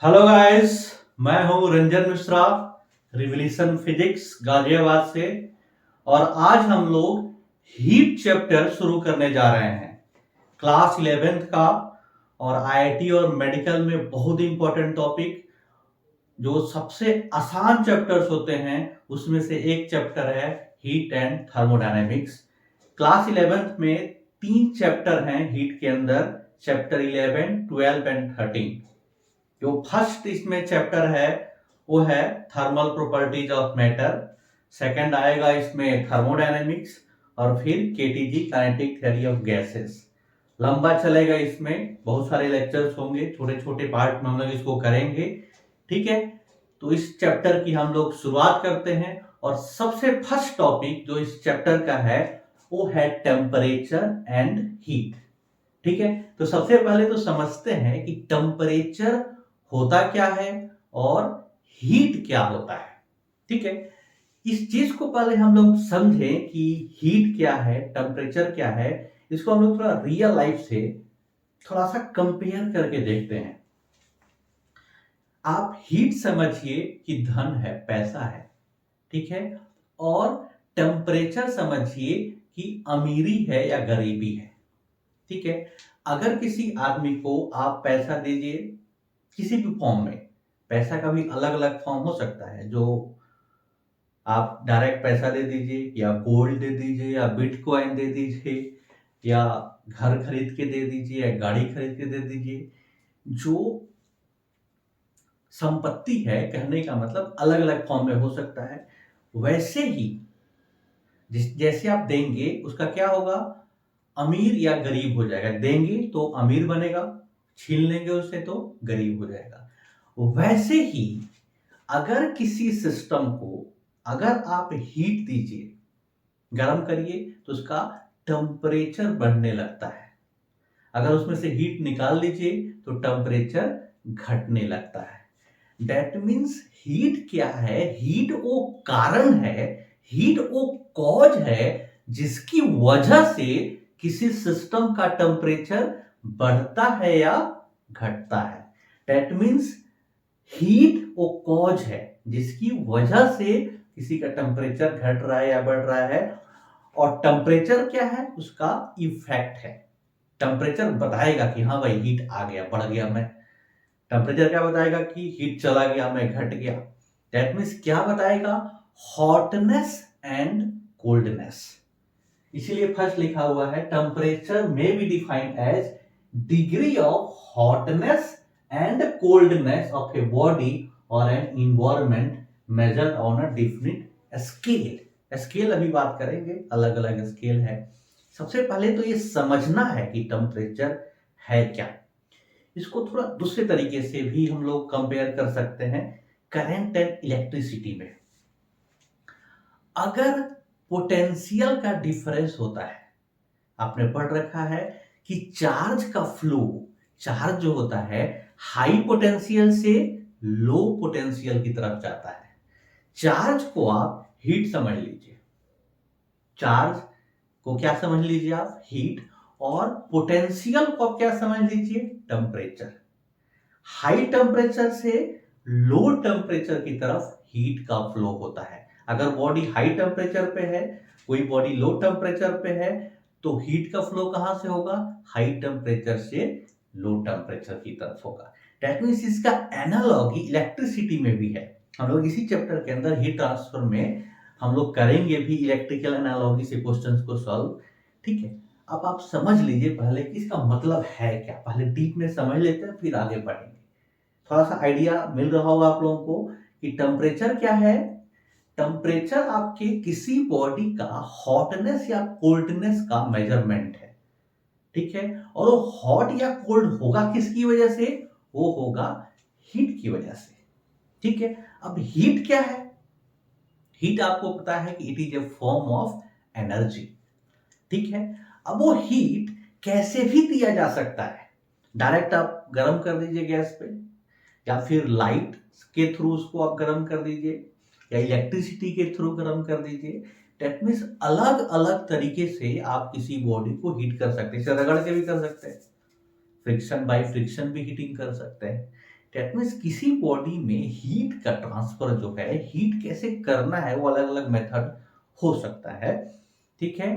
Hello guys. मैं हूं Ranjan Mishra, revolution physics Ghaziabad से। और आज हम लोग हीट चैप्टर शुरू करने जा रहे हैं, क्लास 11th का। और आईआईटी और मेडिकल में बहुत इंपॉर्टेंट टॉपिक, जो सबसे आसान चैप्टर्स होते हैं उसमें से एक चैप्टर है heat and thermodynamics. Class 11th में 3 चैप्टर हैं हीट के अंदर, चैप्टर 11, 12 एंड 13। जो फर्स्ट इसमें चैप्टर है वो है thermal properties of matter. Second आएगा इसमें थर्मोडायनेमिक्स, और फिर KTG kinetic theory of gases. लंबा चलेगा, इसमें बहुत सारे लेक्चर्स होंगे, छोटे छोटे पार्ट में हम लोग इसको करेंगे। ठीक है, तो इस चैप्टर की हम लोग शुरुआत करते हैं। और सबसे फर्स्ट टॉपिक जो इस चैप्टर का है वो है टेम्परेचर एंड हीट। ठीक है, तो सबसे पहले तो समझते हैं कि टेम्परेचर होता क्या है और हीट क्या होता है। ठीक है, इस चीज को पहले हम लोग समझें कि हीट क्या है, टेम्परेचर क्या है। इसको हम लोग थोड़ा रियल लाइफ से थोड़ा सा कंपेयर करके देखते हैं। आप हीट समझिए कि धन है, पैसा है। ठीक है, और टेम्परेचर समझिए कि अमीरी है या गरीबी है। ठीक है, अगर किसी आदमी को आप पैसा दीजिए किसी भी फॉर्म में, पैसा का भी अलग अलग फॉर्म हो सकता है, जो आप डायरेक्ट पैसा दे दीजिए या गोल्ड दे दीजिए या बिटकॉइन दे दीजिए या घर खरीद के दे दीजिए या गाड़ी खरीद के दे दीजिए। जो संपत्ति है, कहने का मतलब अलग अलग फॉर्म में हो सकता है। वैसे ही जैसे आप देंगे उसका क्या होगा, अमीर या गरीब हो जाएगा। देंगे तो अमीर बनेगा, छीन लेंगे उससे तो गरीब हो जाएगा। वैसे ही अगर किसी सिस्टम को अगर आप हीट दीजिए, गर्म करिए, तो उसका टेम्परेचर बढ़ने लगता है। अगर उसमें से हीट निकाल लीजिए तो टेम्परेचर घटने लगता है। दैट मीन्स हीट क्या है, हीट वो कारण है, हीट वो कॉज है जिसकी वजह से किसी सिस्टम का टेम्परेचर बढ़ता है या घटता है। दैट मीन्स हीट वो कॉज है जिसकी वजह से किसी का टेम्परेचर घट रहा है या बढ़ रहा है। और टेम्परेचर क्या है, उसका इफेक्ट है। टेम्परेचर बताएगा कि हाँ भाई हीट आ गया, बढ़ गया। मैं टेम्परेचर क्या बताएगा कि हीट चला गया, मैं घट गया। दैट मीन्स क्या बताएगा, हॉटनेस एंड कोल्डनेस। इसीलिए फर्स्ट लिखा हुआ है टेम्परेचर में be defined as degree of hotness and coldness of a body और an environment measured on a different scale. Scale अभी बात करेंगे, अलग अलग स्केल है। सबसे पहले तो ये समझना है कि टेम्परेचर है क्या। इसको थोड़ा दूसरे तरीके से भी हम लोग कंपेयर कर सकते हैं, करंट एंड इलेक्ट्रिसिटी में। अगर पोटेंशियल का डिफरेंस होता है, आपने पढ़ रखा है कि चार्ज का फ्लो, चार्ज जो होता है हाई पोटेंशियल से लो पोटेंशियल की तरफ जाता है। चार्ज को आप हीट समझ लीजिए, चार्ज को क्या समझ लीजिए आप, हीट। और पोटेंशियल को आप क्या समझ लीजिए, टेम्परेचर। हाई टेम्परेचर से लो टेम्परेचर की तरफ हीट का फ्लो होता है। अगर बॉडी हाई टेम्परेचर पे है, कोई बॉडी लो टेम्परेचर पे है, तो हीट का फ्लो कहां से होगा, हाई टेम्परेचर से लो टेम्परेचर की तरफ होगा। दैट मींस इसका एनालॉजी इलेक्ट्रिसिटी में भी है। हम लोग इसी चैप्टर के अंदर हीट ट्रांसफर में हम लोग करेंगे भी इलेक्ट्रिकल एनालॉजी से क्वेश्चंस को सॉल्व। ठीक है, अब आप समझ लीजिए पहले कि इसका मतलब है क्या। पहले डीप में समझ लेते हैं, फिर आगे बढ़ेंगे। थोड़ा सा आइडिया मिल रहा होगा आप लोगों को कि टेम्परेचर क्या है। टेम्परेचर आपके किसी बॉडी का हॉटनेस या कोल्डनेस का मेजरमेंट है। ठीक है, और वो हॉट या कोल्ड होगा किसकी वजह से, वो होगा हीट की वजह से। ठीक है, अब हीट क्या है, हीट आपको पता है कि it is a form of energy. ठीक है, अब वो हीट कैसे भी दिया जा सकता है। डायरेक्ट आप गर्म कर दीजिए गैस पे, या फिर लाइट के थ्रू उसको आप गर्म कर दीजिए, या इलेक्ट्रिसिटी के थ्रू गर्म कर दीजिए। दैट मीन्स अलग अलग तरीके से आप किसी बॉडी को हीट कर सकते हैं। इसे रगड़ के भी कर सकते हैं, फ्रिक्शन बाय फ्रिक्शन भी हीटिंग कर सकते हैं। दैट मीन्स किसी बॉडी में हीट का ट्रांसफर जो है, हीट कैसे करना है, वो अलग अलग मेथड हो सकता है। ठीक है,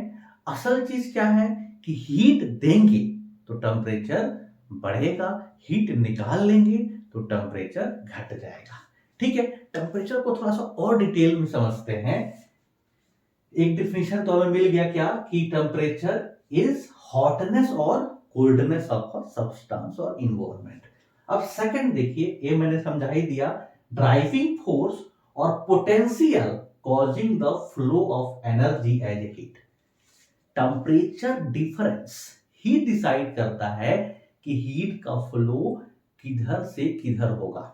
असल चीज क्या है कि हीट देंगे तो टेम्परेचर बढ़ेगा, हीट निकाल लेंगे तो टेम्परेचर घट जाएगा। ठीक है, टेम्परेचर को थोड़ा सा और डिटेल में समझते हैं। एक डिफिनेशन तो हमें मिल गया क्या कि टेम्परेचर इज हॉटनेस और कोल्डनेस ऑफ अ सब्सटेंस और इन्वायरमेंट। अब सेकंड देखिए, ये मैंने समझा ही दिया, ड्राइविंग फोर्स और potential causing the flow of energy as a heat. Temperature difference ही डिसाइड करता है कि हीट का फ्लो किधर से किधर होगा।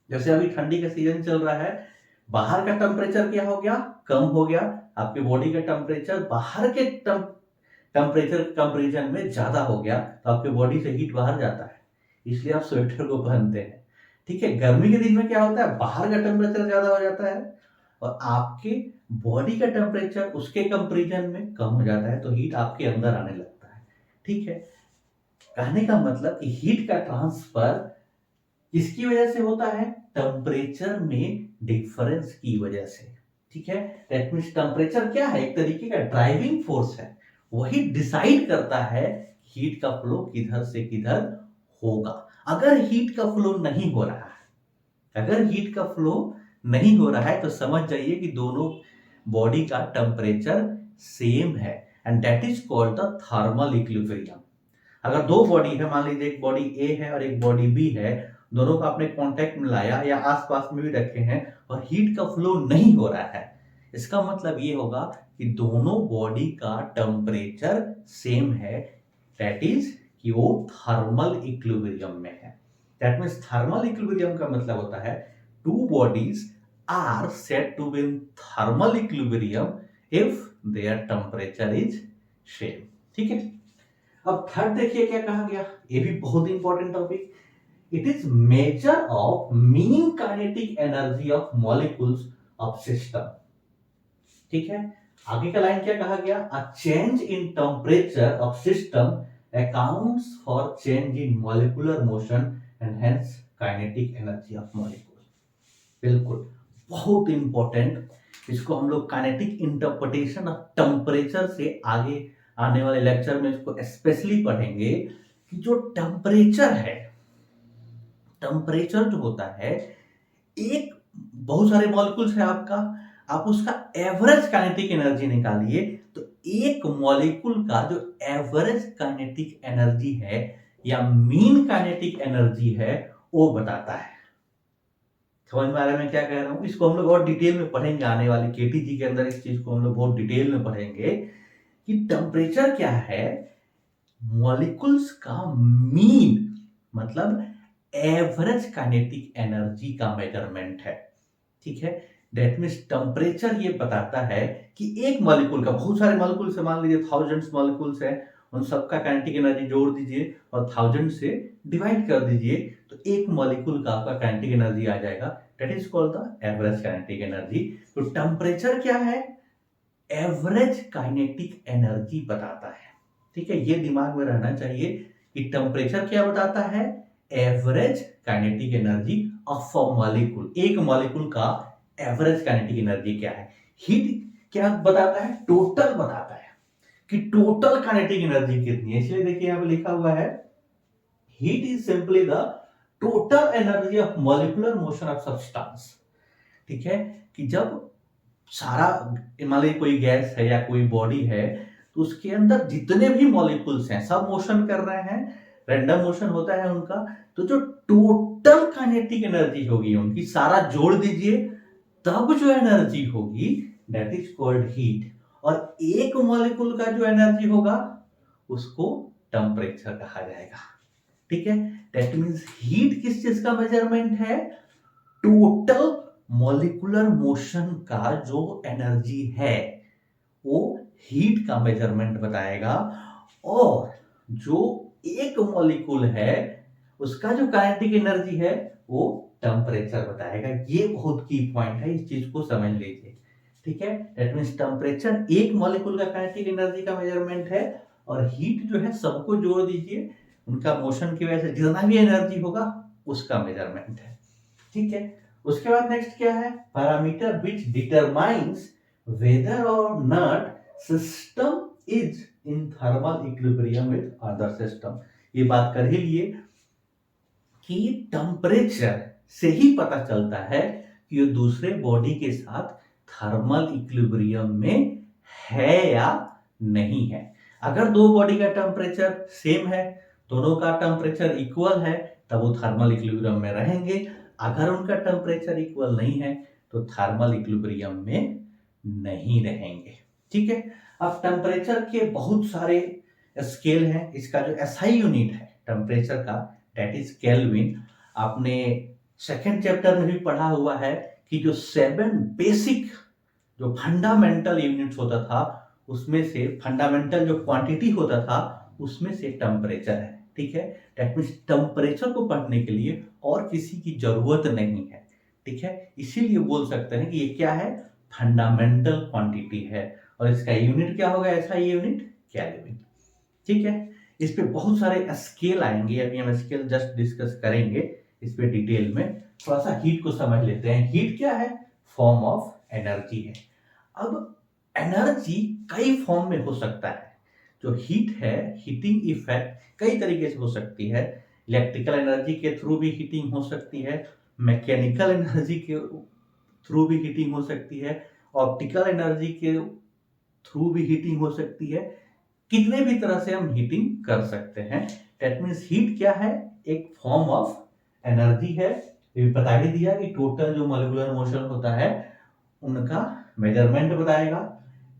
जैसे अभी ठंडी का सीजन चल रहा है, बाहर का टेम्परेचर क्या हो गया, कम हो गया, आपके बॉडी का टेम्परेचर बाहर के टेम्परेचर कंपैरिजन में ज्यादा हो गया, तो आपके बॉडी से हीट बाहर जाता है, इसलिए आप स्वेटर को पहनते हैं। ठीक है, गर्मी के दिन में क्या होता है, बाहर का टेम्परेचर ज्यादा हो जाता है और आपके बॉडी का टेम्परेचर उसके कंपैरिजन में कम हो जाता है, तो हीट आपके अंदर आने लगता है। ठीक है, कहने का मतलब कि हीट का ट्रांसफर किसकी वजह से होता है, टेम्परेचर में डिफरेंस की वजह से। ठीक है, दैट मींस टेम्परेचर क्या है, एक तरीके का ड्राइविंग फोर्स है, वही डिसाइड करता है हीट का फ्लो किधर से किधर होगा। अगर हीट का फ्लो नहीं हो रहा है, अगर हीट का फ्लो नहीं हो रहा है तो समझ जाइए कि दोनों बॉडी का टेम्परेचर सेम है, and that is called the thermal equilibrium. अगर दो बॉडी है, मान लीजिए एक बॉडी ए है और एक बॉडी बी है, दोनों को आपने कांटेक्ट में लाया या आसपास में भी रखे हैं और हीट का फ्लो नहीं हो रहा है, इसका मतलब ये होगा कि दोनों बॉडी का टेम्परेचर सेम है, दैट इज कि वो थर्मल इक्विलिब्रियम में है। दैट मींस थर्मल इक्विलिब्रियम का मतलब होता है two bodies are said to be in thermal equilibrium if their temperature is same. ठीक है, अब थर्ड देखिए क्या कहा गया, ये भी बहुत important topic, it is measure of mean kinetic energy of molecules of system. ठीक है, आगे का लाइन क्या कहा गया, a change in temperature of system accounts for change in molecular motion and hence kinetic energy of molecule. बिल्कुल बहुत important, इसको हम लोग काइनेटिक इंटरप्रिटेशन ऑफ टेम्परेचर से आगे आने वाले लेक्चर में इसको स्पेशली पढ़ेंगे कि जो टेम्परेचर है, टेम्परेचर जो होता है, एक बहुत सारे मॉलिक्यूल्स है आपका, आप उसका एवरेज काइनेटिक एनर्जी निकालिए तो एक मॉलिक्यूल का जो एवरेज काइनेटिक एनर्जी है या मीन काइनेटिक एनर्जी है वो बताता है। समझ में आ रहा है मैं क्या कह रहा हूं, इसको हम लोग और डिटेल में पढ़ेंगे आने वाले केटीजी के अंदर, इस चीज को हम लोग बहुत डिटेल में पढ़ेंगे कि टेम्परेचर क्या है, मॉलिक्यूल्स का मीन मतलब एवरेज काइनेटिक एनर्जी का मेजरमेंट है। ठीक है, दैट मींस टेम्परेचर ये बताता है कि एक मॉलिक्यूल का, बहुत सारे मॉलिक्यूल्स है, मान लीजिए थाउजेंड्स मॉलिक्यूल्स है, उन सबका काइनेटिक एनर्जी जोड़ दीजिए और 1000 से डिवाइड कर दीजिए तो एक मॉलिक्यूल का आपका काइनेटिक एनर्जी आ जाएगा, that is called the average kinetic energy. तो टेम्परेचर क्या है, एवरेज काइनेटिक एनर्जी बताता है। ठीक है, ये दिमाग में रहना चाहिए कि टेम्परेचर क्या बताता है, average kinetic energy of a molecule, एक मॉलिक्यूल का एवरेज काइनेटिक एनर्जी क्या है। हीट क्या बताता है, टोटल बताता है कि टोटल काइनेटिक एनर्जी कितनी है, इसलिए देखिए यहां पे लिखा हुआ है heat is simply the total energy of molecular motion of substance. ठीक है, कि जब सारा, मान लीजिए कोई गैस है या कोई बॉडी है, तो उसके अंदर जितने भी मॉलिक्यूल्स हैं सब मोशन कर रहे हैं, रैंडम मोशन होता है उनका, तो जो टोटल काइनेटिक एनर्जी होगी उनकी सारा जोड़ दीजिए, तब जो एनर्जी होगी दैट इज कॉल्ड हीट, और एक मॉलिक्यूल का जो एनर्जी होगा उसको टेम्परेचर कहा जाएगा। ठीक है, दैट मींस हीट किस चीज का मेजरमेंट है, टोटल मॉलिक्यूलर मोशन का जो एनर्जी है वो हीट का मेजरमेंट बताएगा, और जो एक मॉलिक्यूल है उसका जो काइनेटिक एनर्जी है वो टेम्परेचर बताएगा। ये बहुत की पॉइंट है, इस चीज को समझ लीजिए। ठीक है, दैट मींस टेम्परेचर एक मॉलिक्यूल का काइनेटिक एनर्जी का मेजरमेंट है, और हीट जो है सबको जोड़ दीजिए, उनका मोशन की वजह से जितना भी एनर्जी होगा उसका मेजरमेंट है। ठीक है, उसके बाद नेक्स्ट क्या है, पैरामीटर विच डिटरमाइंस वेदर और not system is in thermal equilibrium with other system. ये बात कर ही लिए कि टेम्परेचर से ही पता चलता है कि ये दूसरे बॉडी के साथ थर्मल इक्विलिब्रियम में है या नहीं है। अगर दो बॉडी का टेम्परेचर सेम है, दोनों का टेम्परेचर इक्वल है, तब वो थर्मल इक्विलिब्रियम में रहेंगे। अगर उनका टेम्परेचर इक्वल नहीं है तो थर्मल इक्विलिब्रियम में नहीं रहेंगे। ठीक है, अब टेम्परेचर के बहुत सारे स्केल हैं। इसका जो एसआई यूनिट है टेम्परेचर का, दैट इज केल्विन। आपने सेकेंड चैप्टर में भी पढ़ा हुआ है कि जो 7 बेसिक जो फंडामेंटल यूनिट्स होता था, उसमें से फंडामेंटल जो क्वांटिटी होता था उसमें से टेम्परेचर है। ठीक है, दैट मीन्स टेम्परेचर को पढ़ने के लिए और किसी की जरूरत नहीं है। ठीक है, इसीलिए बोल सकते हैं कि ये क्या है, फंडामेंटल क्वांटिटी है। और इसका यूनिट क्या होगा, ऐसा यूनिट केल्विन। ठीक है, इस पे बहुत सारे स्केल आएंगे, अभी हम स्केल जस्ट डिस्कस करेंगे इस पे डिटेल में। थोड़ा सा हीट को समझ लेते हैं। हीट क्या है, फॉर्म ऑफ एनर्जी है। अब एनर्जी कई फॉर्म में हो सकता है। जो हीट है, हीटिंग इफेक्ट कई तरीके से हो सकती है। इलेक्ट्रिकल एनर्जी के थ्रू भी हीटिंग हो सकती है, मैकेनिकल एनर्जी के थ्रू भी हीटिंग हो सकती है, ऑप्टिकल एनर्जी के थ्रू भी हीटिंग हो सकती है। कितने भी तरह से हम हीटिंग कर सकते हैं। दैट मीन्स हीट क्या है, एक फॉर्म ऑफ एनर्जी है। ये बता ही दिया कि टोटल जो मॉलिक्यूलर मोशन होता है उनका मेजरमेंट बताएगा।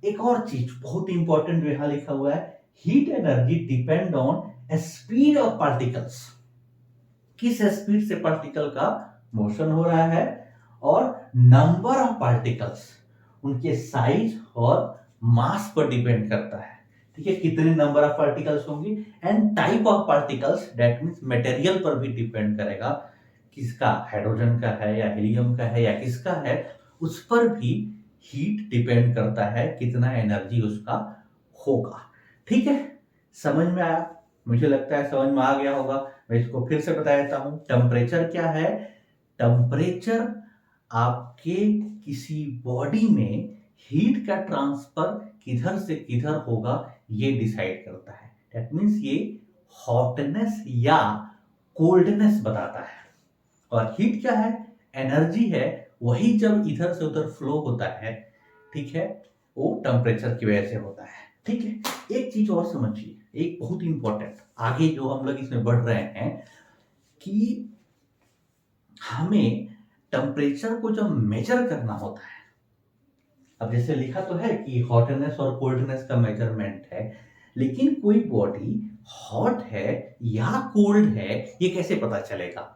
एक और चीज बहुत इंपॉर्टेंट यहाँ लिखा हुआ है, heat energy depend on speed of particles. किस स्पीड से पार्टिकल का मोशन हो रहा है, और नंबर ऑफ पार्टिकल्स, उनके साइज और मास पर डिपेंड करता है। ठीक है, कितने नंबर ऑफ पार्टिकल्स होंगे, and type of particles, that means material पर भी डिपेंड करेगा। किसका, हाइड्रोजन का है या हीलियम का है या किसका है, उस पर भी हीट डिपेंड करता है, कितना एनर्जी उसका होगा। ठीक है, समझ में आया? मुझे लगता है समझ में आ गया होगा। मैं इसको फिर से बता देता हूं। टेम्परेचर क्या है, टेम्परेचर आपके किसी बॉडी में हीट का ट्रांसफर किधर से किधर होगा ये डिसाइड करता है। दैट मींस ये हॉटनेस या कोल्डनेस बताता है। और हीट क्या है, एनर्जी है, वही जब इधर से उधर फ्लो होता है, ठीक है, वो टेम्परेचर की वजह से होता है। ठीक है, एक चीज और समझिए, एक बहुत इंपॉर्टेंट, आगे जो हम लोग इसमें बढ़ रहे हैं कि हमें टेम्परेचर को जब मेजर करना होता है, अब जैसे लिखा तो है कि हॉटनेस और कोल्डनेस का मेजरमेंट है, लेकिन कोई बॉडी हॉट है या कोल्ड है ये कैसे पता चलेगा?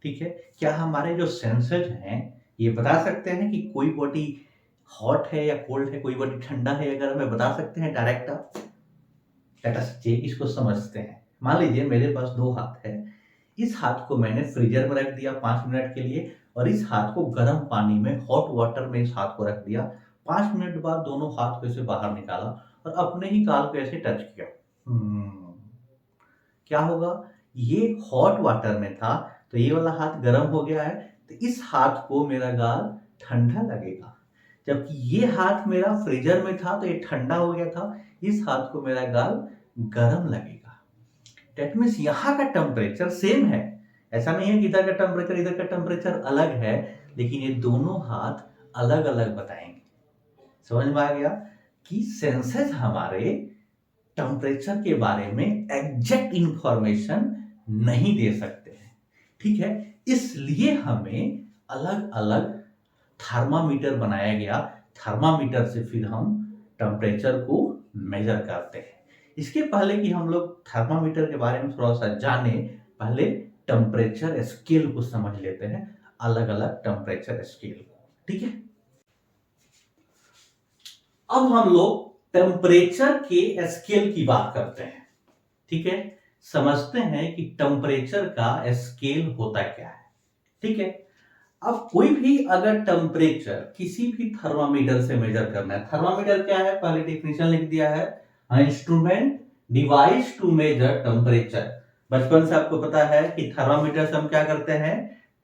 ठीक है, क्या हमारे जो सेंसर्स हैं ये बता सकते हैं कि कोई बॉडी हॉट है या कोल्ड है, कोई बॉडी ठंडा है या गर्म है, बता सकते हैं डायरेक्ट? लेट अस चेक, इसको समझते हैं। मान लीजिए मेरे पास 2 हाथ है, इस हाथ को मैंने फ्रीजर में रख दिया 5 मिनट के लिए, और इस हाथ को गर्म पानी में, हॉट वाटर में इस हाथ को रख दिया। 5 मिनट बाद दोनों हाथ को ऐसे बाहर निकाला और अपने ही गाल को ऐसे टच किया। क्या होगा, ये हॉट वाटर में था तो ये वाला हाथ गर्म हो गया है, तो इस हाथ को मेरा गाल ठंडा लगेगा। जबकि ये हाथ मेरा फ्रीजर में था तो ये ठंडा हो गया था, इस हाथ को मेरा गाल गर्म लगेगा। दैट मीन्स यहाँ का टेम्परेचर सेम है। ऐसा नहीं है कि इधर का टेम्परेचर इधर का टेम्परेचर अलग है, लेकिन ये दोनों हाथ अलग अलग बताएंगे। समझ में आ गया कि सेंसेस हमारे टेम्परेचर के बारे में एग्जैक्ट इंफॉर्मेशन नहीं दे सकते हैं। ठीक है, इसलिए हमें अलग अलग थर्मामीटर बनाया गया। थर्मामीटर से फिर हम टेम्परेचर को मेजर करते हैं। इसके पहले कि हम लोग थर्मामीटर के बारे में थोड़ा सा जाने, पहले टेम्परेचर स्केल को समझ लेते हैं, अलग अलग टेम्परेचर स्केल को। ठीक है, अब हम लोग टेम्परेचर के स्केल की बात करते हैं। ठीक है, समझते हैं कि टेम्परेचर का स्केल होता क्या है। ठीक है, अब कोई भी अगर टेम्परेचर किसी भी थर्मामीटर से मेजर करना है, थर्मामीटर क्या है पहले डेफिनेशन लिख दिया है, instrument device to measure temperature बचपन से आपको पता है कि थर्मामीटर से हम क्या करते हैं,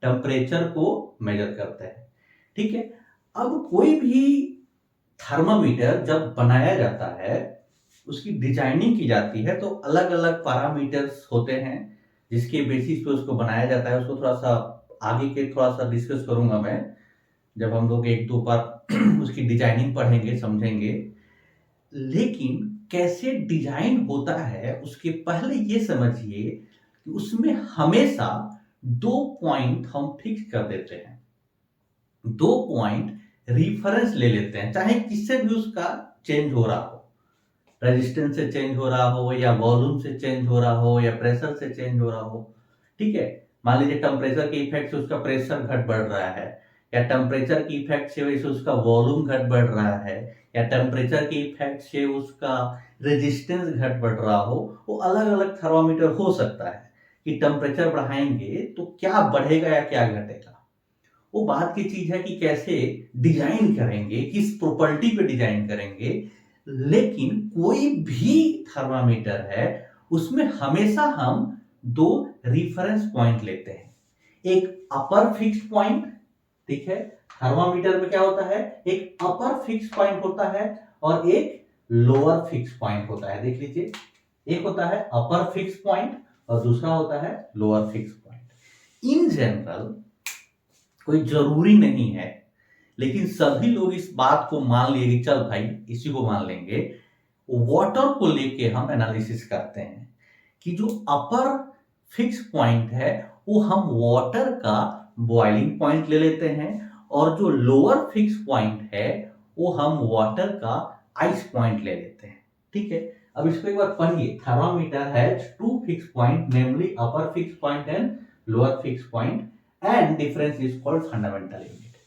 टेम्परेचर को मेजर करते हैं। ठीक है, अब कोई भी थर्मामीटर जब बनाया जाता है, उसकी डिजाइनिंग की जाती है, तो अलग अलग पैरामीटर्स होते हैं जिसके बेसिस पे उसको बनाया जाता है। उसको थोड़ा सा आगे के थोड़ा सा डिस्कस करूंगा मैं, जब हम लोग एक दो बार उसकी डिजाइनिंग पढ़ेंगे, समझेंगे। लेकिन कैसे डिजाइन होता है उसके पहले ये समझिए कि उसमें हमेशा 2 पॉइंट हम फिक्स कर देते हैं। 2 पॉइंट रिफरेंस ले लेते हैं, चाहे किससे भी उसका चेंज हो रहा हो, रेजिस्टेंस से चेंज हो रहा हो, या वॉल्यूम से चेंज हो रहा हो, या प्रेशर से चेंज हो रहा हो। ठीक है, मान लीजिए टेम्परेचर के इफेक्ट से उसका प्रेशर घट बढ़ रहा है, या टेम्परेचर की इफेक्ट से वजह से उसका वॉल्यूम घट बढ़ रहा है, या टेम्परेचर के इफेक्ट से उसका रेजिस्टेंस घट बढ़ रहा हो। वो अलग अलग थर्मामीटर हो सकता है कि टेम्परेचर बढ़ाएंगे तो क्या बढ़ेगा या क्या घटेगा। वो बात की चीज है कि कैसे डिजाइन करेंगे, किस प्रॉपर्टी पे डिजाइन करेंगे। लेकिन कोई भी थर्मामीटर है उसमें हमेशा हम 2 रेफरेंस पॉइंट लेते हैं। एक अपर फिक्स पॉइंट, ठीक है, थर्मामीटर में क्या होता है, एक अपर फिक्स पॉइंट होता है और एक लोअर फिक्स पॉइंट होता है। देख लीजिए, एक होता है अपर फिक्स पॉइंट और दूसरा होता है lower fix point. In general कोई जरूरी नहीं है, लेकिन सभी लोग इस बात को मान लिए कि चल भाई इसी को मान लेंगे। वाटर को लेके हम एनालिसिस करते हैं कि जो अपर फिक्स पॉइंट है वो हम वाटर का बॉइलिंग पॉइंट ले लेते हैं, और जो लोअर फिक्स पॉइंट है वो हम वाटर का आइस पॉइंट ले लेते हैं। ठीक है, अब इसको एक बार पढ़िए। Thermometer has 2 fix point, namely upper fix point and lower fix point, and difference is called fundamental unit.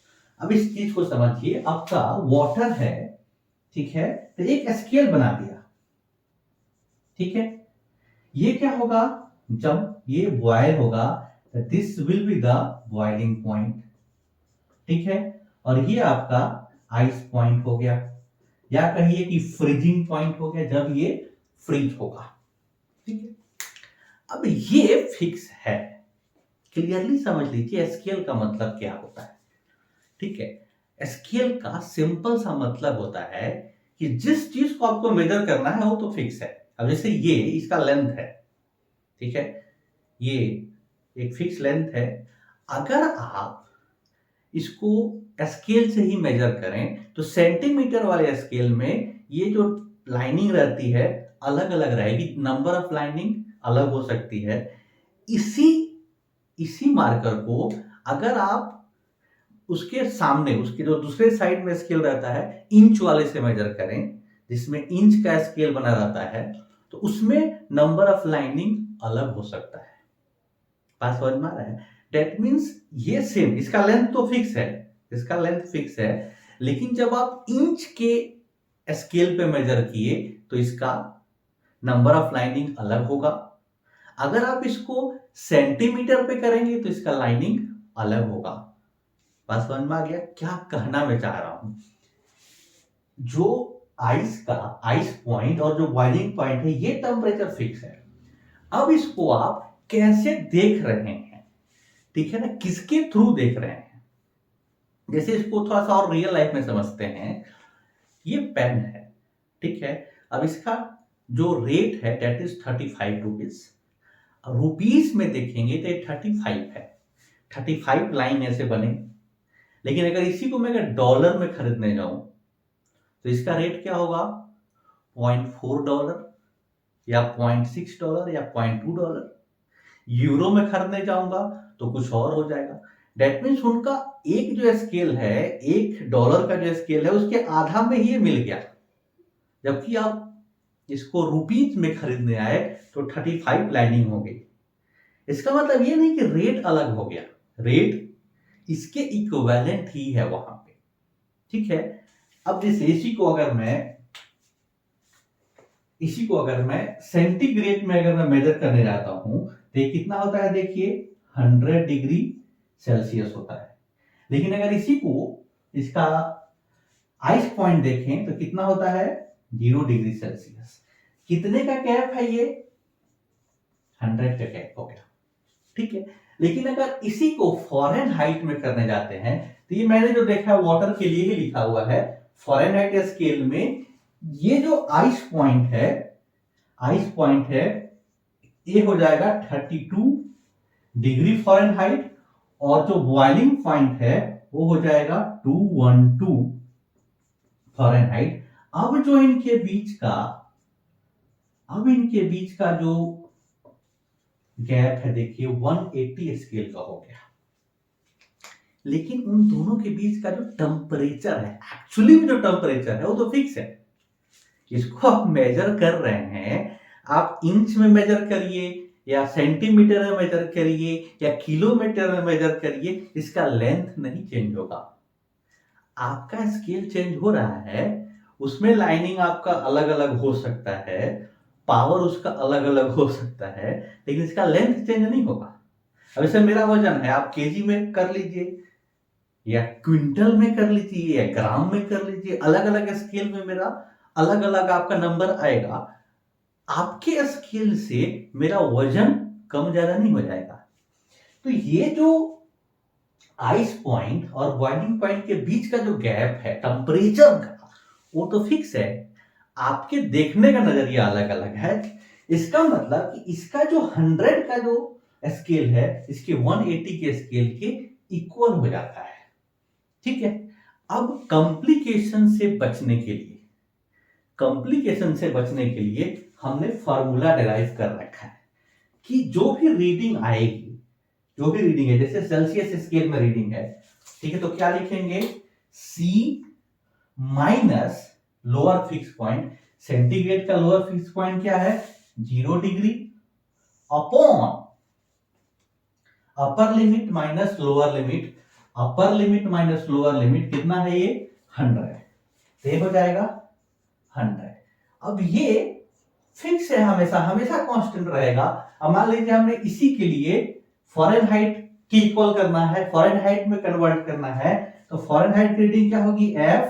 अब इस चीज को समझिए, आपका वाटर है, ठीक है, तो एक स्केल बना दिया। ठीक है, ये क्या होगा, जब ये बॉयल होगा this will be the boiling point. ठीक है, और ये आपका आइस पॉइंट हो गया, या कहिए कि फ्रीजिंग पॉइंट हो गया जब ये फ्रीज होगा। ठीक है, अब ये फिक्स है। क्लियरली समझ लीजिए स्केल का मतलब क्या होता है। ठीक है, स्केल का सिंपल सा मतलब होता है कि जिस चीज को आपको मेजर करना है वो तो फिक्स है। अब जैसे ये इसका लेंथ है, ठीक है, ये एक फिक्स लेंथ है। अगर आप इसको स्केल से ही मेजर करें तो सेंटीमीटर वाले स्केल में ये जो लाइनिंग रहती है अलग अलग रहेगी, नंबर ऑफ लाइनिंग अलग हो सकती है। इसी इसी मार्कर को अगर आप उसके सामने, उसके जो दूसरे साइड में स्केल रहता है इंच वाले से मेजर करें, जिसमें इंच का स्केल बना रहता है, तो उसमें नंबर ऑफ लाइनिंग अलग हो सकता है। बात समझ में आ रहा है? डेट मीन्स ये सेम, इसका लेंथ तो फिक्स है, इसका लेंथ फिक्स है, लेकिन जब आप इंच के स्केल पे मेजर किए तो इसका नंबर ऑफ लाइनिंग अलग होगा। अगर आप इसको सेंटीमीटर पे करेंगे तो इसका लाइनिंग अलग होगा। बात समझ में आ गया क्या कहना मैं चाह रहा हूं? जो आइस पॉइंट और जो बॉइलिंग पॉइंट है ये टेम्परेचर फिक्स है। अब इसको आप कैसे देख रहे हैं, ठीक है ना, किसके थ्रू देख रहे हैं? जैसे इसको थोड़ा सा और रियल लाइफ में समझते हैं। ये पेन है, ठीक है, अब इसका जो रेट है डेट इज 35 रुपीज। रुपीस में देखेंगे तो 35 है, 35 लाइन ऐसे बने। लेकिन अगर इसी को मैं अगर डॉलर में खरीदने जाऊं तो इसका रेट क्या होगा, $0.4 या $0.6 या $0.2। यूरो में खरीदने जाऊंगा तो कुछ और हो जाएगा। डेट मीन्स उनका एक जो स्केल है, $1 का जो स्केल है उसके आधा में ही मिल गया। जबकि आप इसको रुपीज में खरीदने आए तो 35 लाइनिंग हो गई। इसका मतलब ये नहीं कि रेट अलग हो गया, रेट इसके इक्विवेलेंट ही है वहां पे। ठीक है, अब जैसे इसी को अगर मैं सेंटीग्रेड में अगर मैं मेजर करने जाता हूं तो ये कितना होता है, देखिए 100 डिग्री सेल्सियस होता है। लेकिन अगर इसी को इसका आइस पॉइंट देखें तो कितना होता है, 0 डिग्री सेल्सियस। कितने का गैप है ये, 100 का गैप हो गया, ठीक है। लेकिन अगर इसी को फ़ारेनहाइट में करने जाते हैं तो ये मैंने जो देखा है वाटर के लिए ही लिखा हुआ है, फ़ारेनहाइट स्केल में ये जो आइस पॉइंट है ये हो जाएगा 32 डिग्री फ़ारेनहाइट, और जो बॉइलिंग पॉइंट है वो हो जाएगा 212 फ़ारेनहाइट। अब इनके बीच का जो गैप है देखिए 180 स्केल का हो गया। लेकिन उन दोनों के बीच का जो टेम्परेचर है, एक्चुअली में जो टेम्परेचर है वो तो फिक्स है। इसको आप मेजर कर रहे हैं, आप इंच में मेजर करिए या सेंटीमीटर में मेजर करिए या किलोमीटर में मेजर करिए, इसका लेंथ नहीं चेंज होगा। आपका स्केल चेंज हो रहा है, उसमें लाइनिंग आपका अलग अलग हो सकता है, पावर उसका अलग अलग हो सकता है, लेकिन इसका लेंथ चेंज नहीं होगा। अब जैसे मेरा वजन है, आप केजी में कर लीजिए या क्विंटल में कर लीजिए या ग्राम में कर लीजिए, अलग अलग स्केल में मेरा अलग अलग आपका नंबर आएगा। आपके स्केल से मेरा वजन कम ज्यादा नहीं हो जाएगा। तो ये जो आइस पॉइंट और बॉइलिंग पॉइंट के बीच का जो गैप है टेम्परेचर का, वो तो फिक्स है। आपके देखने का नजरिया अलग अलग है। इसका मतलब कि इसका जो 100 का जो स्केल है इसके 180 के स्केल के इक्वल हो जाता है, ठीक है। अब कॉम्प्लिकेशन से बचने के लिए हमने फॉर्मूला डिराइव कर रखा है कि जो भी रीडिंग है, जैसे सेल्सियस स्केल में रीडिंग है, ठीक है, तो क्या लिखेंगे, C minus lower fix point, centigrade का लोअर फिक्स पॉइंट क्या है 0 degree, upon upper limit minus lower limit, upper limit minus lower limit कितना है ये 100, ये हो जाएगा 100। अब ये फिक्स है, हमेशा कांस्टेंट रहेगा। अब मान लीजिए हमने इसी के लिए फ़ारेनहाइट की इक्वल करना है, फ़ारेनहाइट में कन्वर्ट करना है, तो फ़ारेनहाइट की रीडिंग क्या होगी F,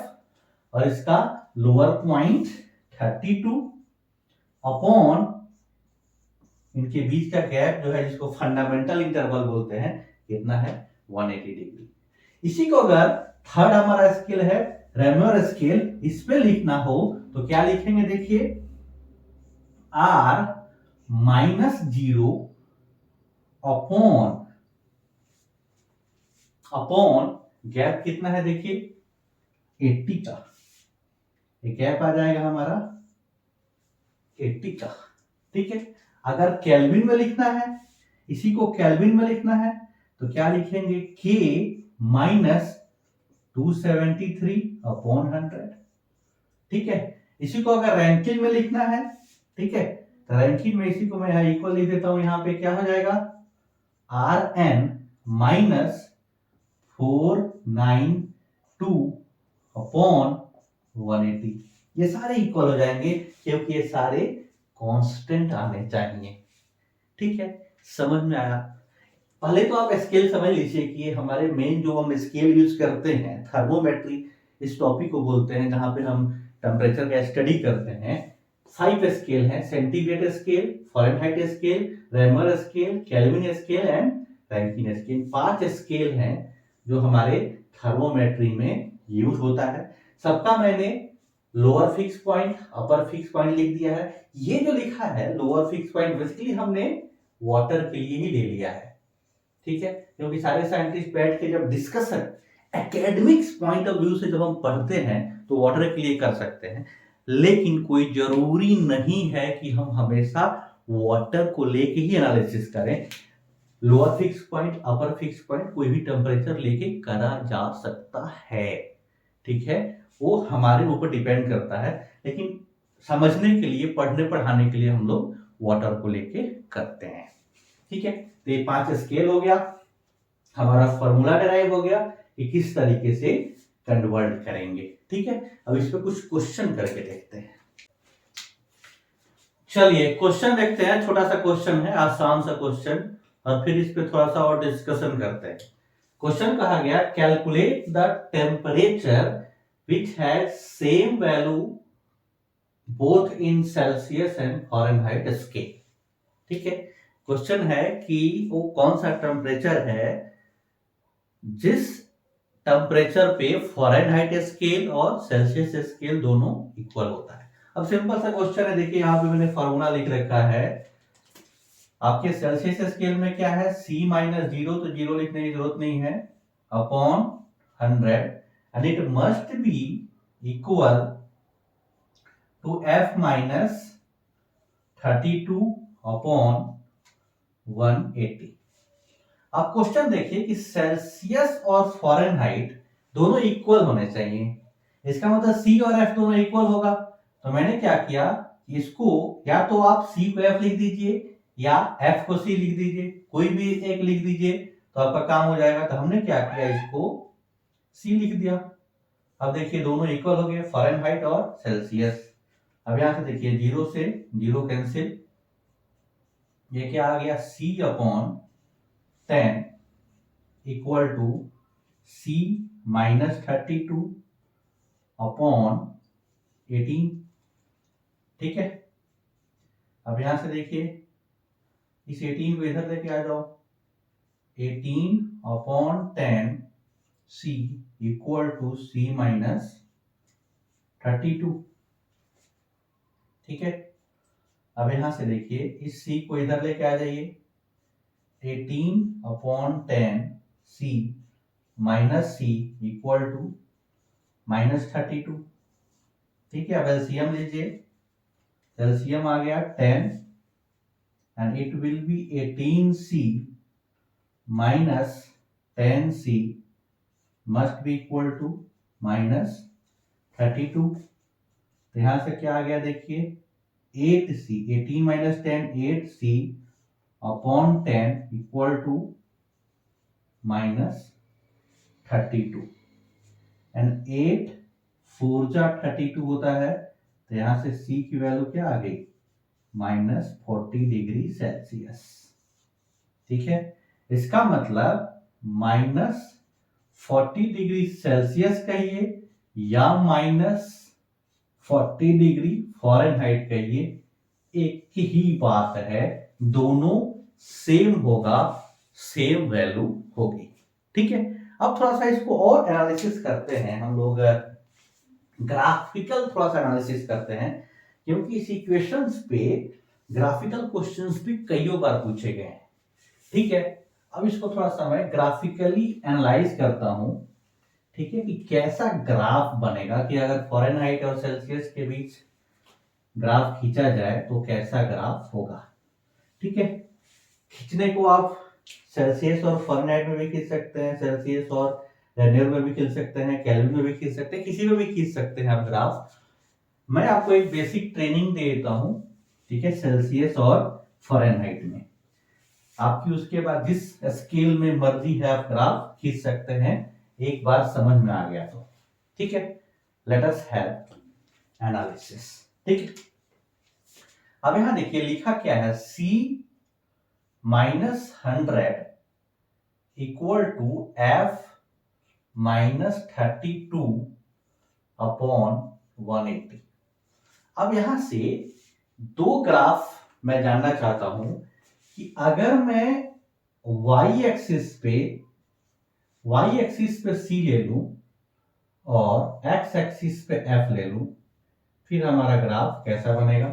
और इसका लोअर पॉइंट 32 अपॉन इनके बीच का गैप जो है जिसको फंडामेंटल इंटरवल बोलते हैं, कितना है 180 डिग्री। इसी को अगर थर्ड हमारा स्केल है रेनॉल्ड स्केल, इस पे लिखना हो तो क्या लिखेंगे, देखिए R -0 अपॉन गैप कितना है देखिए 80 का, ये गैप आ जाएगा हमारा 80 का, ठीक है। अगर केल्विन में लिखना है, इसी को केल्विन में लिखना है तो क्या लिखेंगे K -273 अपॉन 100, ठीक है। इसी को अगर रैंकिन में लिखना है, ठीक है, तो रैंकिन में इसी को मैं यहां इक्वल लिख देता हूं, यहां पे क्या हो जाएगा Rn -492 अपॉन 180, ये सारे इक्वल हो जाएंगे क्योंकि ये सारे कांस्टेंट आने चाहिए, ठीक है। समझ में आया? पहले तो आप स्केल समझ लीजिए कि हमारे मेन जो हम स्केल यूज करते हैं थर्मोमेट्री, इस टॉपिक को बोलते हैं जहां पे हम टेम्परेचर का स्टडी करते हैं। 5 स्केल हैं, centigrade scale, Fahrenheit scale, Reaumur scale, Kelvin scale and Rankine scale. 5 scale हैं जो हमारे थर्मोमेट्री में यूज होता है। सबका मैंने lower fix point, upper fix point लिख दिया है। ये जो लिखा है लोअर फिक्स पॉइंट बेसिकली हमने वाटर के लिए ही ले लिया है, ठीक है, क्योंकि सारे साइंटिस्ट बैठ के जब discussion academics point of view से जब हम पढ़ते हैं तो वाटर के लिए कर सकते हैं, लेकिन कोई जरूरी नहीं है कि हम हमेशा वाटर को लेके ही एनालिसिस करें। Lower fix point, upper fix point कोई भी टेम्परेचर लेके करा जा सकता है, ठीक है, वो हमारे ऊपर डिपेंड करता है, लेकिन समझने के लिए, पढ़ने पढ़ाने के लिए हम लोग वाटर को लेके करते हैं, ठीक है। तो ये 5 स्केल हो गया, हमारा फॉर्मूला डिराइव हो गया कि किस तरीके से कन्वर्ट करेंगे, ठीक है। अब इस पे कुछ क्वेश्चन करके देखते हैं। चलिए क्वेश्चन देखते हैं, छोटा सा क्वेश्चन है, आसान सा क्वेश्चन, और फिर इस पे थोड़ा सा और डिस्कशन करते हैं। क्वेश्चन कहा गया calculate the temperature which has same value both in Celsius and Fahrenheit scale, ठीक है। क्वेश्चन है कि वो कौन सा टेम्परेचर है जिस टेम्परेचर पे फ़ारेनहाइट स्केल और सेल्सियस स्केल दोनों इक्वल होता है। अब सिंपल सा क्वेश्चन है, देखिए यहाँ पे मैंने फॉर्मूला लिख रखा है। आपके सेल्सियस स्केल में क्या है, C माइनस जीरो, तो जीरो लिखने की जरूरत नहीं है, upon 100, and it must be equal to F minus 32 upon 180। आप क्वेश्चन देखिए कि सेल्सियस और फ़ारेनहाइट दोनों इक्वल होने चाहिए, इसका मतलब C और F दोनों इक्वल होगा। तो मैंने क्या किया, इसको या तो आप C को F लिख दीजिए या F को C लिख दीजिए, कोई भी एक लिख दीजिए तो आपका काम हो जाएगा। तो हमने क्या किया, इसको C लिख दिया। अब देखिए दोनों इक्वल हो गए, फ़ारेनहाइट और सेल्सियस। अब यहां से देखिए जीरो से जीरो कैंसिल, ये क्या आ गया, C upon 10 equal to C minus 32 upon 18। ठीक है, अब यहां से देखिए इस 18 को इधर लेके आ जाओ, 18 upon 10 C equal to C minus 32। ठीक है, अब यहां से देखिए इस C को इधर लेके आ जाइए, 18 upon 10 C minus C equal to minus 32। ठीक है, अब एलसीएम लीजिए, एलसीएम आ गया 10 and it will be 18C minus 10C must be equal to minus 32। तो यहां से क्या आ गया, देखिए 8C, 18 minus 10 8C upon 10 equal to minus 32, and 8 4 जा 32 होता है, तो यहां से C की वैल्यू क्या आ गई, माइनस 40 डिग्री सेल्सियस। ठीक है, इसका मतलब माइनस 40 डिग्री सेल्सियस कहिए या माइनस 40 डिग्री फ़ारेनहाइट कहिए, एक ही बात है, दोनों सेम होगा, सेम वैल्यू होगी। ठीक है, अब थोड़ा सा इसको और एनालिसिस करते हैं हम लोग, ग्राफिकल थोड़ा सा एनालिसिस करते हैं, क्योंकि इस इक्वेशंस पे ग्राफिकल क्वेश्चंस भी कई बार पूछे गए हैं। ठीक है, अब इसको थोड़ा सा मैं ग्राफिकली एनालाइज करता हूं। ठीक है, कि कैसा ग्राफ बनेगा, कि अगर फ़ारेनहाइट और सेल्सियस के बीच ग्राफ खींचा जाए तो कैसा ग्राफ होगा। ठीक है, खींचने को आप सेल्सियस और फ़ारेनहाइट में भी खींच सकते हैं, सेल्सियस और रेनियर में भी खींच सकते हैं, केल्विन में भी खींच सकते हैं, किसी में भी खींच सकते हैं आप ग्राफ। मैं आपको एक बेसिक ट्रेनिंग दे देता हूं, ठीक है, सेल्सियस और फ़ारेनहाइट में। आपकी उसके बाद जिस स्केल में मर्जी है आप ग्राफ खींच सकते हैं, एक बार समझ में आ गया तो। ठीक है, लेट अस हैव एनालिसिस। ठीक है, अब यहां देखिए लिखा क्या है, C minus 100 equal to F minus 32 upon 180। अब यहां से दो ग्राफ मैं जानना चाहता हूं कि अगर मैं y एक्सिस पे C ले लूं और x एक्सिस पे F ले लूं, फिर हमारा ग्राफ कैसा बनेगा।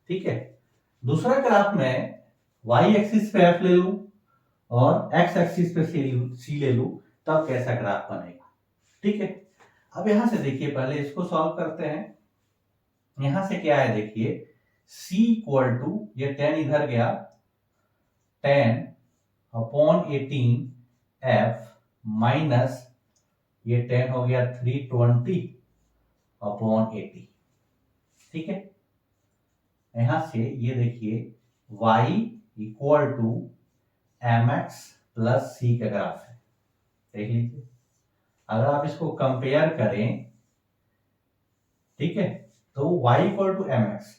ठीक है, दूसरा ग्राफ में y एक्सिस पे F ले लूं और x एक्सिस पे C ले लूं, तब कैसा ग्राफ बनेगा। ठीक है, अब यहां से देखिए पहले इसको सॉल्व करते हैं। यहां से क्या है, देखिए C इक्वल टू, ये 10 इधर गया, 10 अपॉन 18 F माइनस ये 10 हो गया 320 अपॉन 80। ठीक है, यहां से ये देखिए y equal to mx plus c का ग्राफ है, देख लीजिए। अगर आप इसको कंपेयर करें, ठीक है, तो y equal to mx,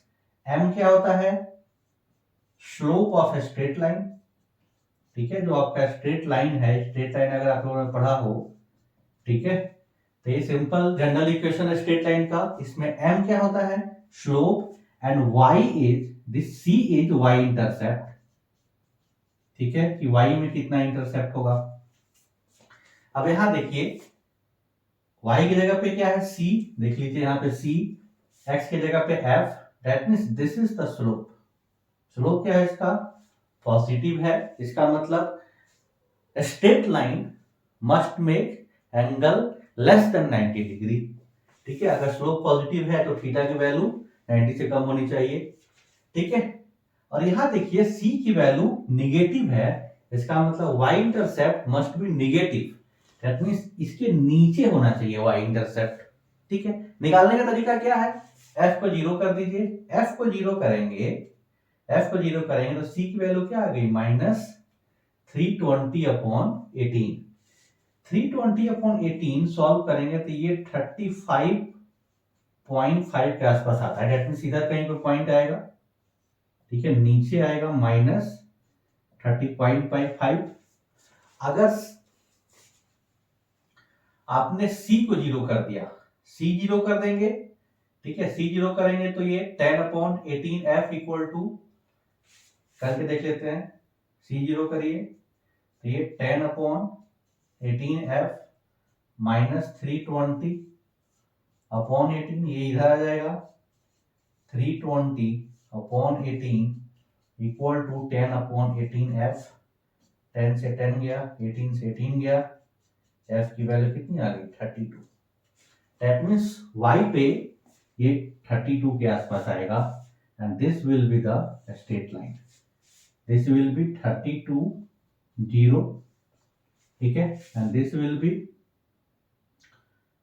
m क्या होता है, slope of a straight line. ठीक है, जो आपका स्ट्रेट लाइन है, स्ट्रेट लाइन अगर आप लोगों ने पढ़ा हो, ठीक है, तो ये सिंपल जनरल इक्वेशन है स्ट्रेट लाइन का। इसमें m क्या होता है, slope, and y is this, c is y intercept. ठीक है, कि y में कितना इंटरसेप्ट होगा। अब यहां देखिए y की जगह पे क्या है c, देख लीजिए यहाँ पे c, x की जगह पे f, that means this is the slope. Slope क्या है इसका, पॉजिटिव है, इसका मतलब straight line must make angle less than 90 degree. ठीक है, अगर स्लोप पॉजिटिव है तो थीटा की वैल्यू 90 से कम होनी चाहिए। ठीक है, और यहां देखिए c की वैल्यू निगेटिव है, इसका मतलब y intercept must be negative, that means इसके नीचे होना चाहिए y इंटरसेप्ट। ठीक है, निकालने का तरीका क्या है, f को जीरो कर दीजिए, f को जीरो करेंगे तो c की वैल्यू क्या आ गई, -320/18। 320/18 सॉल्व करेंगे तो ये 35.5 के आसपास आता है, दैट मींस इधर कहीं पर पॉइंट आएगा। ठीक है, नीचे आएगा -30.55। अगर आपने c को जीरो कर दिया, c जीरो कर देंगे, ठीक है, c जीरो करेंगे तो ये 10/18 f इक्वल टू, करके देख लेते हैं, c जीरो करिए तो ये 10/18 f -320/18, ये इधर आ जाएगा 320/18 इक्वल टू 10/18 f। 10 से 10 गया, 18 से 18 गया, f की वैल्यू कितनी आ गई, 32। दैट मीन्स y पे ये 32 के आसपास आएगा, and this will be the straight line, this will be 32 0। ठीक है, and this will be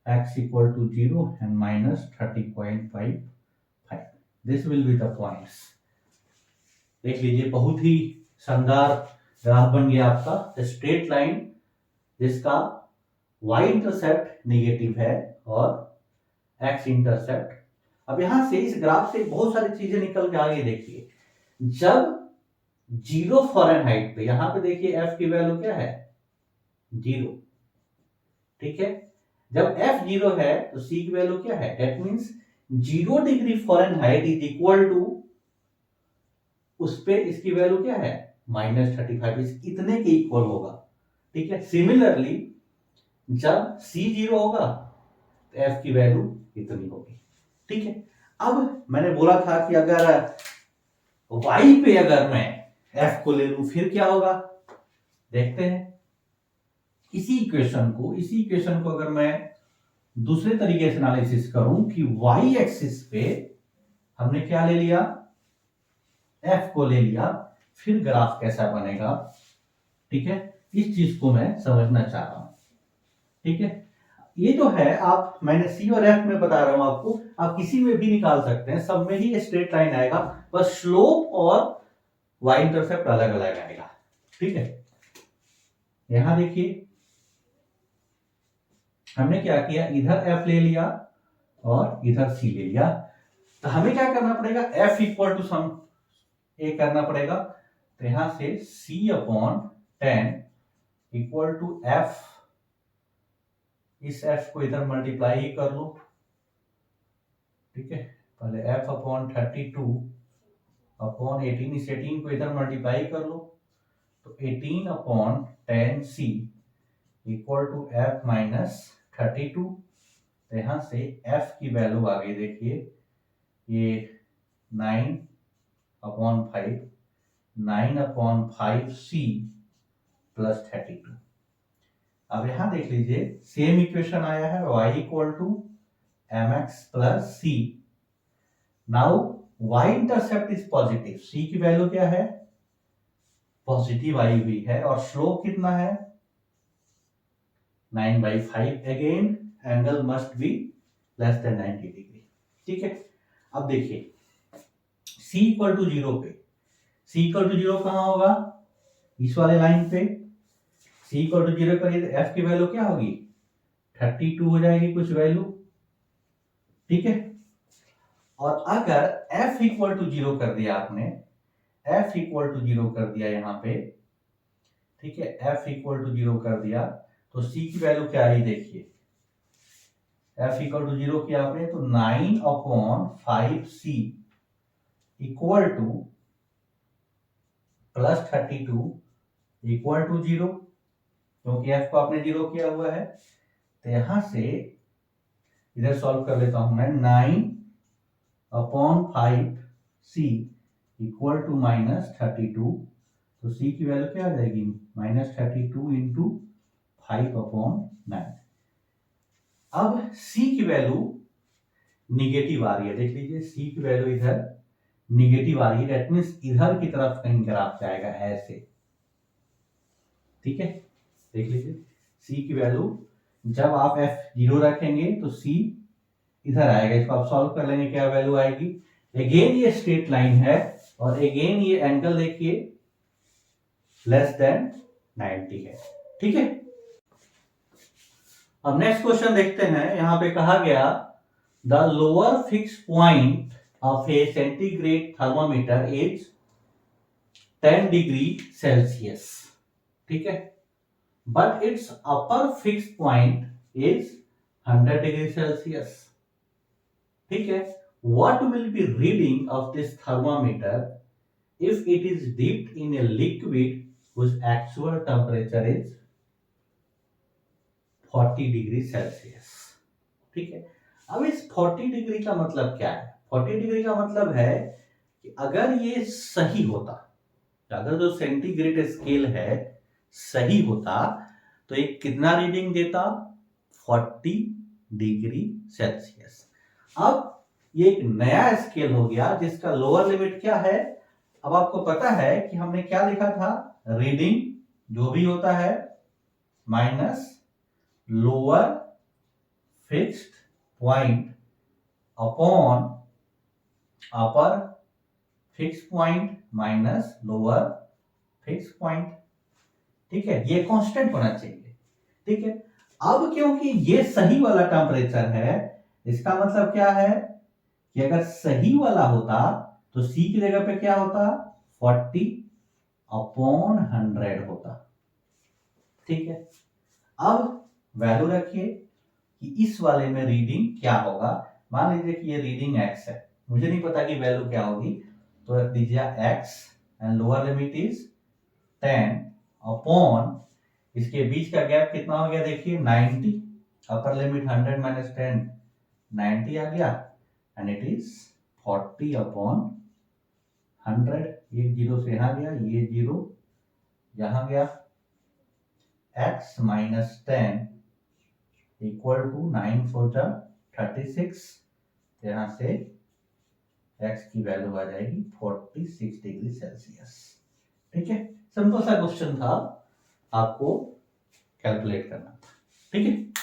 x equal to 0 and -30.55, this will be the points। देख लीजिए बहुत ही शानदार ग्राफ बन गया आपका, स्ट्रेट लाइन जिसका y इंटरसेप्ट निगेटिव है और x इंटरसेप्ट। अब यहां से इस ग्राफ से बहुत सारी चीजें निकल के आगे देखिए, जब 0 फ़ारेनहाइट पे, यहां पे देखिए f की वैल्यू क्या है, 0। ठीक है, जब f 0 है तो c की वैल्यू क्या है, that means 0 degree Fahrenheit is equal to, उस पे इसकी वैल्यू क्या है, -35, इतने के इक्वल होगा। ठीक है, सिमिलरली जब c 0 होगा तो f की वैल्यू इतनी होगी। ठीक है, अब मैंने बोला था कि अगर y पे अगर मैं f को ले लूं फिर क्या होगा, देखते हैं। इसी इक्वेशन को अगर मैं दूसरे तरीके से एनालिसिस करूं कि y एक्सिस पे हमने क्या ले लिया, f को ले लिया, फिर ग्राफ कैसा बनेगा। ठीक है, इस चीज को मैं समझना चाह रहा हूं। ठीक है, ये जो है आप, मैंने c और f में बता रहा हूं आपको, आप किसी में भी निकाल सकते हैं, सब में ही स्ट्रेट लाइन आएगा, बस स्लोप और y इंटरसेप्ट अलग अलग आएगा। ठीक है, यहां देखिए हमने क्या किया, इधर f ले लिया और इधर c ले लिया, तो हमें क्या करना पड़ेगा, f इक्वल टू सम ए करना पड़ेगा, तो यहां से c/10 इक्वल टू f, इस f को इधर मल्टीप्लाई ही कर लो। ठीक है, पहले f/32/18, इस 18 को इधर मल्टीप्लाई कर लो, तो 18/10c इक्वल टू f -32। तो यहां से f की वैल्यू आ गई, देखिए ये 9/5, 9/5c प्लस 32। अब यहां देख लीजिए सेम इक्वेशन आया है, y equal to mx plus c। Now y intercept is positive, c की वैल्यू क्या है, पॉजिटिव आई हुई है, और स्लोप कितना है, 9/5, again angle must be less than 90 degree. ठीक है, अब देखिए c इक्वल टू 0 पे, c इक्वल टू 0 कहां होगा, इस वाले लाइन पे। c इक्वल टू 0 करिए तो f की वैल्यू क्या होगी, 32 हो जाएगी कुछ वैल्यू। ठीक है, और अगर f इक्वल टू 0 कर दिया आपने, f इक्वल टू 0 कर दिया यहां पे, ठीक है, f इक्वल टू 0 कर दिया तो c की वैल्यू क्या आई, देखिए f इक्वल टू 0 किया आपने तो 9/5c equal to plus 32 equal to 0, क्योंकि f को आपने 0 किया हुआ है। तो यहां से इधर सॉल्व कर लेता हूं मैं, 9/5c इक्वल टू -32। तो c की वैल्यू क्या आ जाएगी, -32 इंटू 5/9। अब c की वैल्यू निगेटिव आ रही है, देख लीजिए c की वैल्यू इधर निगेटिव आ रही है, दैट मीन्स इधर की तरफ कहीं ग्राफ जाएगा ऐसे, ठीक है। देख लीजिए c की वैल्यू जब आप f0 रखेंगे तो c इधर आएगा, इसको आप सॉल्व कर लेंगे, क्या वैल्यू आएगी। अगेन ये स्ट्रेट लाइन है और अगेन ये एंगल देखिए लेस देन 90 है, ठीक है। अब नेक्स्ट क्वेश्चन देखते हैं। यहां पे कहा गया the lower fix point of A centigrade thermometer is 10 degree Celsius, ठीक है, but it's upper fix point is 100 degree Celsius, ठीक है। What will be reading of this thermometer if it is dipped in a liquid whose actual temperature is 40 degree Celsius, ठीक है। अब इस 40 degree का मतलब क्या है। 40 डिग्री का मतलब है कि अगर ये सही होता, अगर जो सेंटीग्रेड स्केल है सही होता तो ये कितना रीडिंग देता, 40 डिग्री सेल्सियस। अब ये एक नया स्केल हो गया जिसका लोअर लिमिट क्या है। अब आपको पता है कि हमने क्या लिखा था, रीडिंग जो भी होता है minus lower fixed point upon upper fix point minus lower fix point, ठीक है। ये कांस्टेंट होना चाहिए, ठीक है। अब क्योंकि ये सही वाला टेम्परेचर है, इसका मतलब क्या है कि अगर सही वाला होता तो c की जगह पे क्या होता, 40/100 होता, ठीक है। अब वैल्यू रखिए कि इस वाले में रीडिंग क्या होगा। मान लीजिए कि ये रीडिंग x है, मुझे नहीं पता कि वैल्यू क्या होगी, तो रख दीजिए x and lower limit is 10 upon इसके बीच का गैप कितना हो गया, देखिए 90, अपर लिमिट 100 माइनस 10 90 आ गया एंड इट इज 40/100। एक जीरो से यहां गया, ये जीरो यहां गया, x माइनस 10 इक्वल टू 9 4 जा 36, यहां से x की वैल्यू आ जाएगी 46 डिग्री सेल्सियस, ठीक है। सिंपल सा क्वेश्चन था, आपको कैलकुलेट करना था, ठीक है।